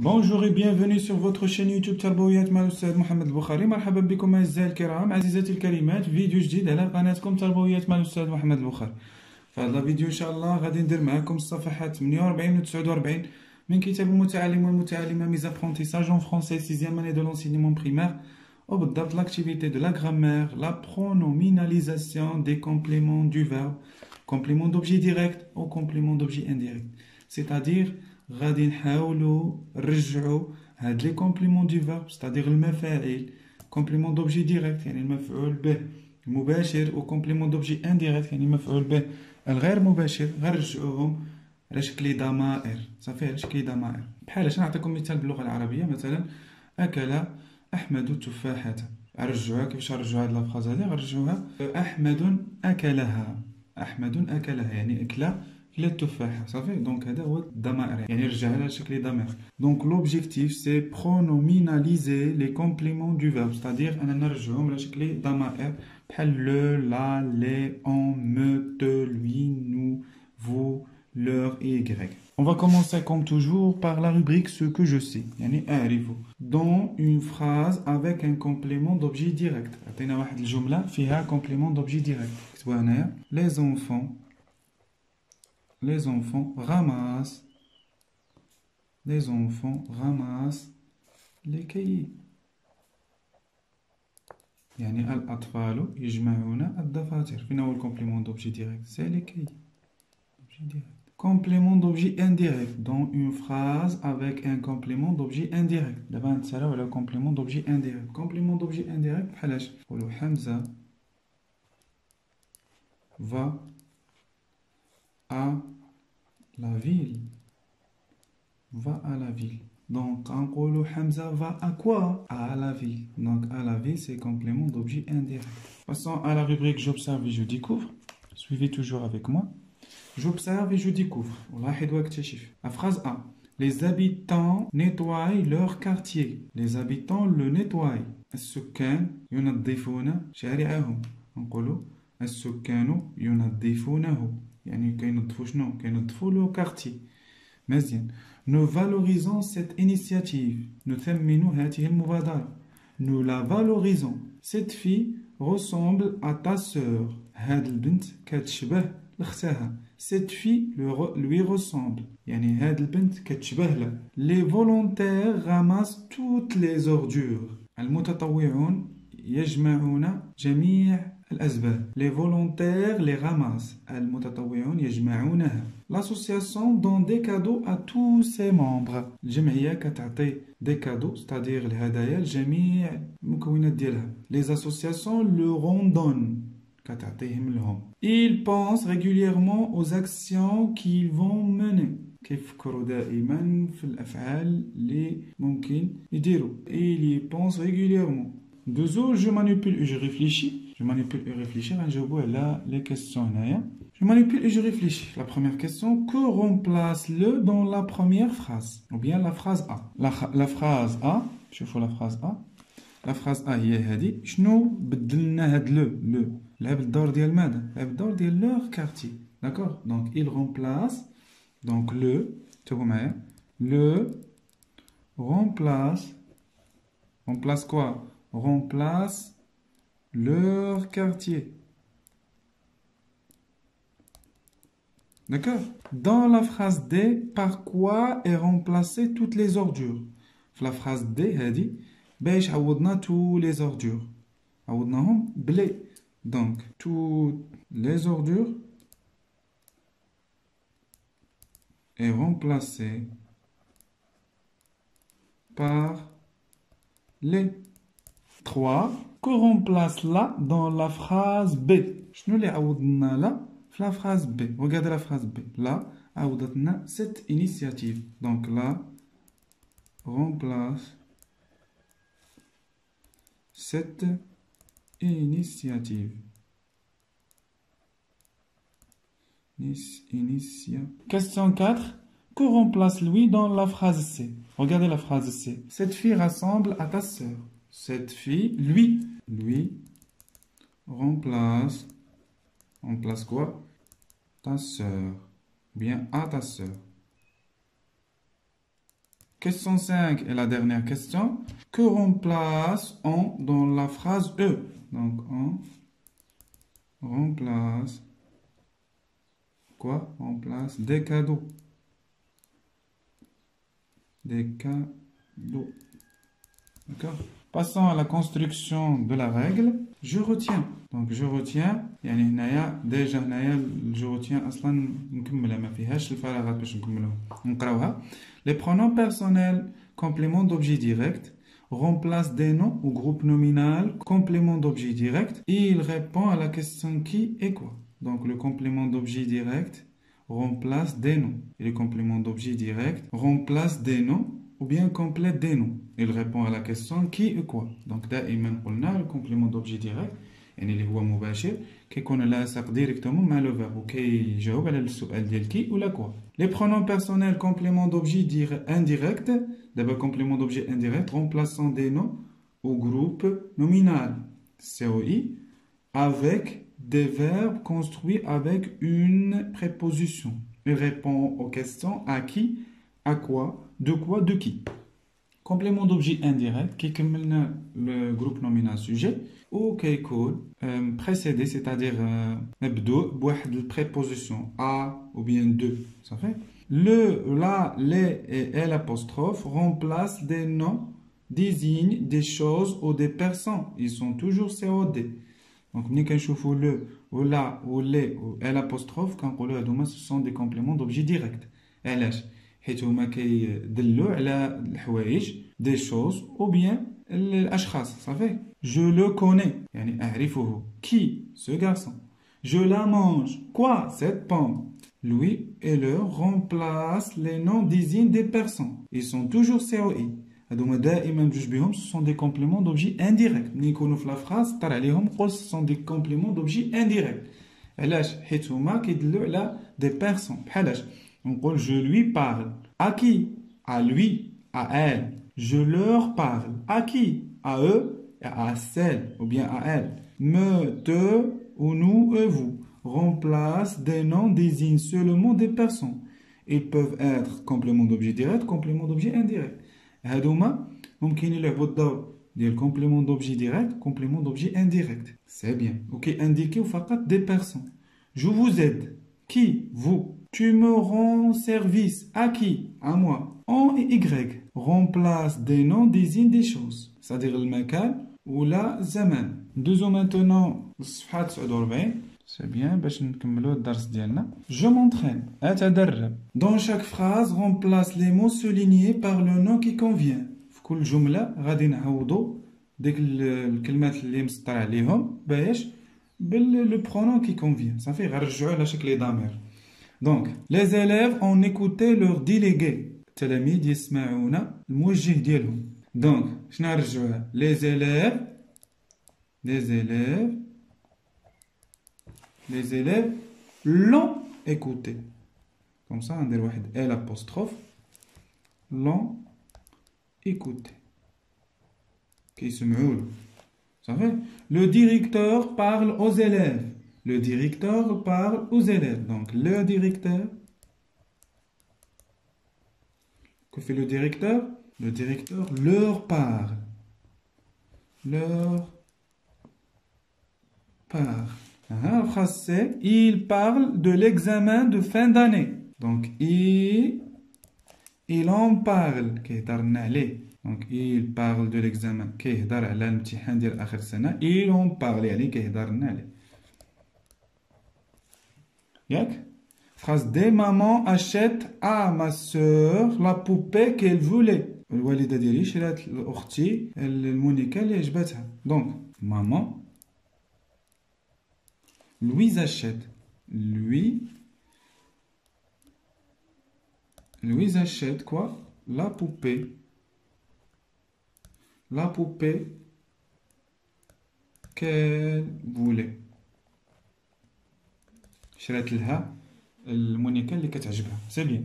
Bonjour et bienvenue sur votre chaîne YouTube تربويات مع الأستاذ محمد البخاري. مرحبا بكم أعزائي الكرام عزيزاتي الكريمات، فيديو جديد على قناتكم تربويات مع الأستاذ محمد البخاري. في هذا الفيديو إن شاء الله غادي ندير معكم الصفحات 48 و 49 من كتاب المتعلم والمتعلمة ميز apprentissage en français 6e année de l'enseignement primaire، وبالضبط l'activité de la grammaire, la pronominalisation des compléments du verbe, complément d'objet direct ou complément d'objet indirect. C'est-à-dire غادي نحاولوا نرجعوا هاد لي كومبليمون دو فيرب، c'est-à-dire المفاعيل، كومبليمون دوبجي ديريكت يعني المفعول به المباشر، و كومبليمون دوبجي انديريكت يعني المفعول به الغير مباشر، غنرجعوهم على شكل ضمائر. صافي، على شكل ضمائر. بحال اش نعطيكم مثال باللغه العربيه، مثلا اكل احمد التفاحه. غنرجعوها كيفاش غنرجعوا هاد لافراز هادي؟ غنرجعوها احمد اكلها، احمد اكلها يعني اكل التفاحة. صافي، دونك هذا هو الضمائر، يعني رجعها على شكل ضمير. دونك لوبجيكتيف سي pronomинaliser les compléments du verbe، c'est-à-dire أنا نرجعهم على شكل ضمائر بحال le, la, les, on, me, te, lui, nous, vous, leur et y. On va commencer comme toujours par la rubrique ce que je sais، يعني أعرف. Dans une phrase avec un complément d'objet direct. عطينا واحد الجملة فيها complément d'objet direct. كتبوها هنايا. Les enfants ramassent les cahiers. يعني الأطفال يجمعون الدفاتر. فين هو الكومبليمون دوبجي ديريكت؟ سي لي كاي. Complément d'objet indirect dans une phrase avec un complément d'objet indirect. دابا نتسالاو على complément d'objet indirect. Complément d'objet indirect بحالاش؟ نقولو حمزة va à la ville. Va à la ville. Donc, on Hamza va à quoi? À la ville. Donc, à la ville, c'est complément d'objet indirect. Passons à la rubrique j'observe et je découvre. Suivez toujours avec moi. J'observe et je découvre. La phrase A. Les habitants nettoient leur quartier. Les habitants le nettoient. السكان ينظفون شارعهم. نقولوا السكان ينظفونه. يعني كينظفوا شنو؟ كينظفوا لو كارتي. مزيان. Nous valorisons cette initiative. نثمن هذه المبادرة. Nous la valorisons. Cette fille ressemble à ta sœur. هاد البنت كتشبه لأختها. Cette fille lui ressemble. يعني هاد البنت كتشبه له. Les volontaires ramassent toutes les ordures. المتطوعون يجمعون جميع الأزبال. Les volontaires les ramassent. المتطوعون يجمعونها. L'association donne des cadeaux à tous ses membres. الجمعية كتعطي des cadeaux، c'est-à-dire الهدايا لجميع المكونات ديالها. Les associations leur en donnent. كتعطيهم لهم. Ils pensent régulièrement aux actions qu'ils vont mener. كيفكروا دائما في الأفعال اللي ممكن يديروا. Ils y pensent régulièrement. Deux autres, je manipule et je réfléchis. Je manipule et réfléchis. غنجاوبوا على les questions هنايا. Je manipule et je réfléchis. La première question, que remplace-le dans la première phrase? Ou bien la phrase A. La phrase A, شوفوا la phrase A. La phrase A هي هذه. شنو بدلنا هاد le لعب الدور ديال ماذا؟ لعب الدور ديال leur quartier. D'accord? Donc il remplace. Donc تبعوا معايا. Le remplace quoi? Remplace leur quartier. D'accord? Dans la phrase D, par quoi est remplacé toutes les ordures? La phrase D, هذه باش عوضنا tous les ordures. عوضناهم بلي. Donc, toutes les ordures est remplacé par les. 3. Que remplace là dans la phrase B? شنو اللي عوضنا لا في la phrase B? Regardez la phrase B. Là, عوضتنا cette initiative. Donc là, remplace cette initiative. Question 4. Que remplace lui dans la phrase C? Regardez la phrase C. Cette fille ressemble à ta sœur. Cette fille, lui remplace quoi? Ta sœur. Bien à ta sœur. Question 5 est la dernière question. Que remplace-on dans la phrase E? Donc, on remplace quoi? On remplace des cadeaux. Des cadeaux. D'accord? Passons à la construction de la règle. Je retiens. Donc, je retiens. يعني هنايا déjà هنايا je retiens أصلا نكملها ما فيهاش الفراغات باش نكملوها. نقراوها. Les pronoms personnels, complément d'objet direct, remplacent des noms ou groupes nominal, complément d'objet direct, et il répond à la question qui et quoi. Donc, le complément d'objet direct remplace des noms. Et le complément d'objet direct remplace des noms ou bien complète des noms. Il répond à la question qui et quoi. Donc, دائما قلنا le complément d'objet direct يعني اللي هو مباشر كيكون لاصق ديريكتومون مع لو فيرب وكيجاوب على السؤال ديال كي ولا كوا. Les pronoms personnels complément d'objet indirect, d'abord complément d'objet indirect remplaçant des noms au groupe nominal COI avec des verbes construits avec une préposition. Il répond aux questions à qui, à quoi, de qui. Complément d'objet indirect qui كملنا le groupe nominal sujet ou كيكون précédé, c'est-à-dire مبدوء بواحد البréposition à ou bien de. Ça fait le, la, les et l'apostrophe remplacent des noms, désignent des choses ou des personnes. Ils sont toujours COD. Donc ملي كنشوفوا le ou la ou les ou l'apostrophe كنقولوا هادوما ce sont des compléments d'objet direct. علاش؟ حيت هما كيدلوا على الحوايج des choses ou bien الاشخاص صافي. Je le connais يعني اعرفه. Qui? Ce garçon. Je la mange. Quoi? Cette pomme. Lui et leur remplacent les noms désignent des personnes. Ils sont toujours COI. هادوما دائما بجوج بهم ce sont des compléments d'objet indirect. ملي يكونوا في لا فراس طرا عليهم قول ce sont des compléments d'objet indirect. علاش؟ حيت هما كيدلوا على des personnes. بحالاش؟ نقول je lui parle. À qui? À lui, à elle. Je leur parle. À qui? À eux et à celle ou bien à elle. Me, te ou nous et vous remplacent des noms désignent seulement des personnes. Ils peuvent être complément d'objet direct, complément d'objet indirect. هادوما ممكن يلعبوا الدور ديال complément d'objet direct, complément d'objet indirect. C'est bien. OK, indiquez فقط des personnes. Je vous aide. Qui? Vous. Tu me rends service. À qui? À moi. On et Y remplacent des noms désignent des choses. C'est-à-dire le المكان ولا الزمان. ندوزو maintenant الصفحة 49. C'est bien باش نكملو الدرس ديالنا. Je m'entraîne. أتدرب. Dans chaque phrase, remplace les mots soulignés par le nom qui convient. في كل جملة غادي نعوضو ديك الكلمات اللي مسطر عليهم باش le pronom qui convient. Ça fait غنرجعو على شكل ضمير. Donc, les élèves ont écouté leur délégué. التلاميذ يسمعون الموجه ديالهم. Donc, شنو نرجعوها؟ les élèves l'ont écouté. Comme ça, ندير واحد L apostrophe. L'ont écouté. كيسمعوا. Ça fait? Le directeur parle aux élèves. Le directeur parle aux élèves. Donc, le directeur. Que fait le directeur? Le directeur leur parle. Leur parle. La phrase c'est il parle de l'examen de fin d'année. Donc, il en parle. Donc, il parle de l'examen. Il en parle. ياك phrase des mamans achète à ma sœur la poupée qu'elle voulait. الوالده ديالي شرات لاختي المونيكا اللي عجبتها. Donc maman lui achète lui achète quoi? La poupée qu'elle voulait. شرات لها المونيكا اللي كتعجبها. سي بيان.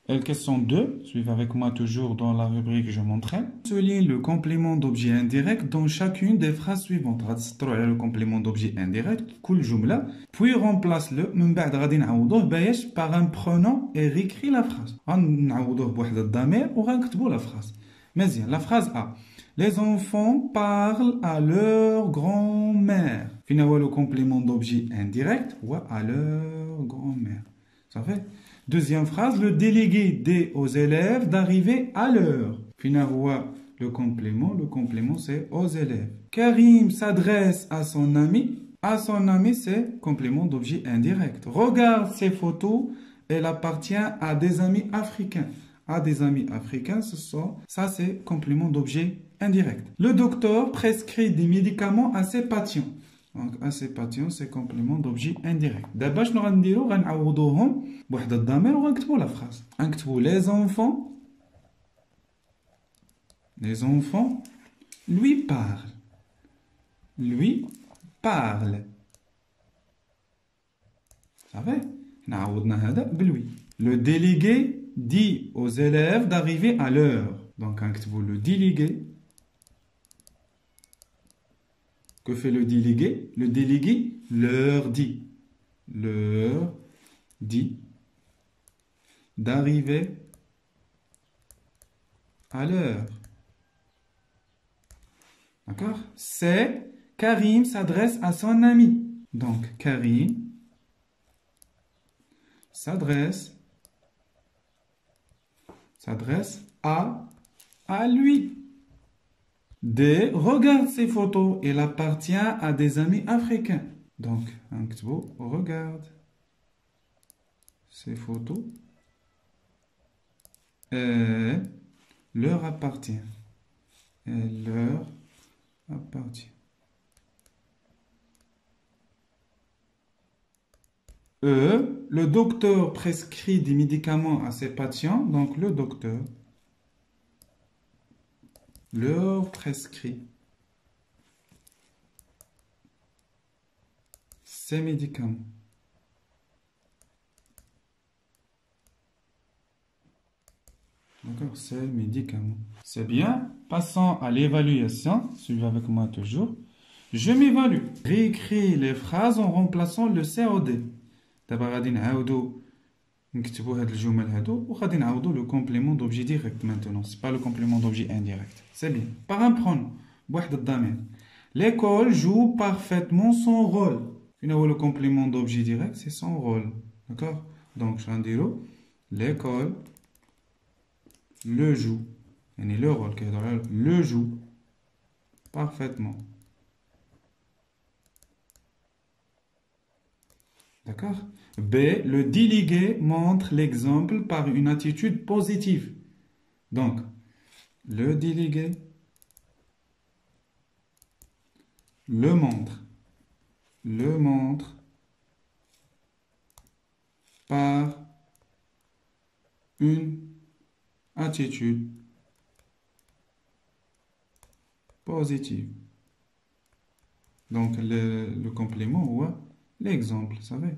Et la question 2, suivez avec moi toujours dans la rubrique que je montrais. Souligne le complément d'objet indirect dans chacune des phrases suivantes. غادي تسطروا على le complément d'objet indirect كل جملة puis remplace-le من بعد غادي نعوضوه باش par un pronom et réécrit la phrase. غنعوضوه بواحد الضمير وغنكتبوا la phrase. مزيان la phrase A. Les enfants parlent à leur grand-mère. فينا هو le complément d'objet indirect ou à leur grand-mère. Ça fait deuxième phrase, le délégué dit aux élèves d'arriver à l'heure. Finalement, le complément c'est aux élèves. Karim s'adresse à son ami. À son ami, c'est complément d'objet indirect. Regarde ces photos, elle appartient à des amis africains. À des amis africains, ça c'est complément d'objet indirect. Le docteur prescrit des médicaments à ses patients. Donc, à ces patients, c'est complément d'objet indirect. D'abord, nous allons dire, la phrase. Les enfants lui parlent. Lui parle. Ça va? Le délégué dit aux élèves d'arriver à l'heure. Donc, le délégué. Que fait le délégué? Le délégué leur dit d'arriver à l'heure. D'accord? C'est Karim s'adresse à son ami. Donc, Karim s'adresse à lui. D. Regarde ces photos. Il appartient à des amis africains. Donc, regarde ces photos. Et leur appartient. E. Le docteur prescrit des médicaments à ses patients. Donc, le docteur leur prescrit ces médicaments. D'accord, ces médicaments. C'est bien. Passons à l'évaluation. Suivez avec moi toujours. Je m'évalue. Réécris les phrases en remplaçant le COD. D'abord, غادي نعاودو نكتبوا هاد الجمل هادو وغادي نعوضوا le complément d'objet direct maintenant. C'est pas le complément d'objet indirect. C'est bien. Par un pronom. بواحد الضمير. L'école joue parfaitement son rôle. Finalement, le complément d'objet direct, c'est son rôle. D'accord? Donc, je vais dire l'école le joue. Et le rôle, le joue parfaitement. D'accord? B. Le délégué montre l'exemple par une attitude positive. Donc, le délégué le montre par une attitude positive. Donc, le complément ou l'exemple, vous savez?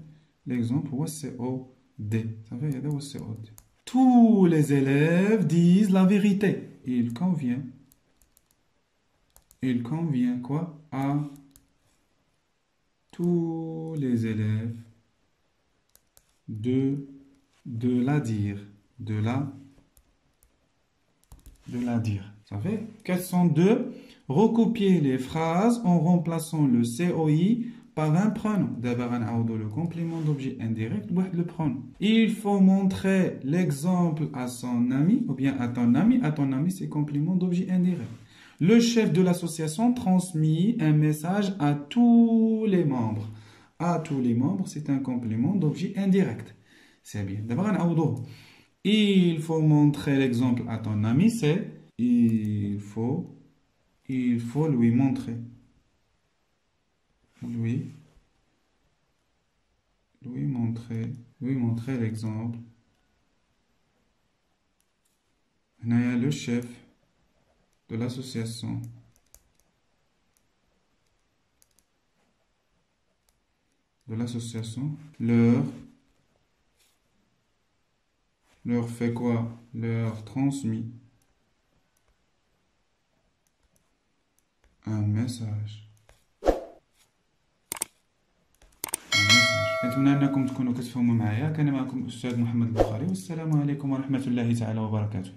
L'exemple ou COD. Vous savez, il y a COD. Tous les élèves disent la vérité. Il convient quoi? À tous les élèves de la dire. De la dire. Vous savez? Question 2. Recopier les phrases en remplaçant le COI par un pronom. D'abord, on a le complément d'objet indirect, le pronom. Il faut montrer l'exemple à son ami, ou bien à ton ami. À ton ami, c'est complément d'objet indirect. Le chef de l'association transmet un message à tous les membres. À tous les membres, c'est un complément d'objet indirect. C'est bien. D'abord, on a il faut montrer l'exemple à ton ami, c'est il faut lui montrer. Lui montrer l'exemple. Il y a le chef de l'association. Leur leur fait quoi? Leur transmet un message. كنتمنى انكم تكونوا كتفهموا معايا. كان معكم الاستاذ محمد البخاري، والسلام عليكم ورحمه الله تعالى وبركاته.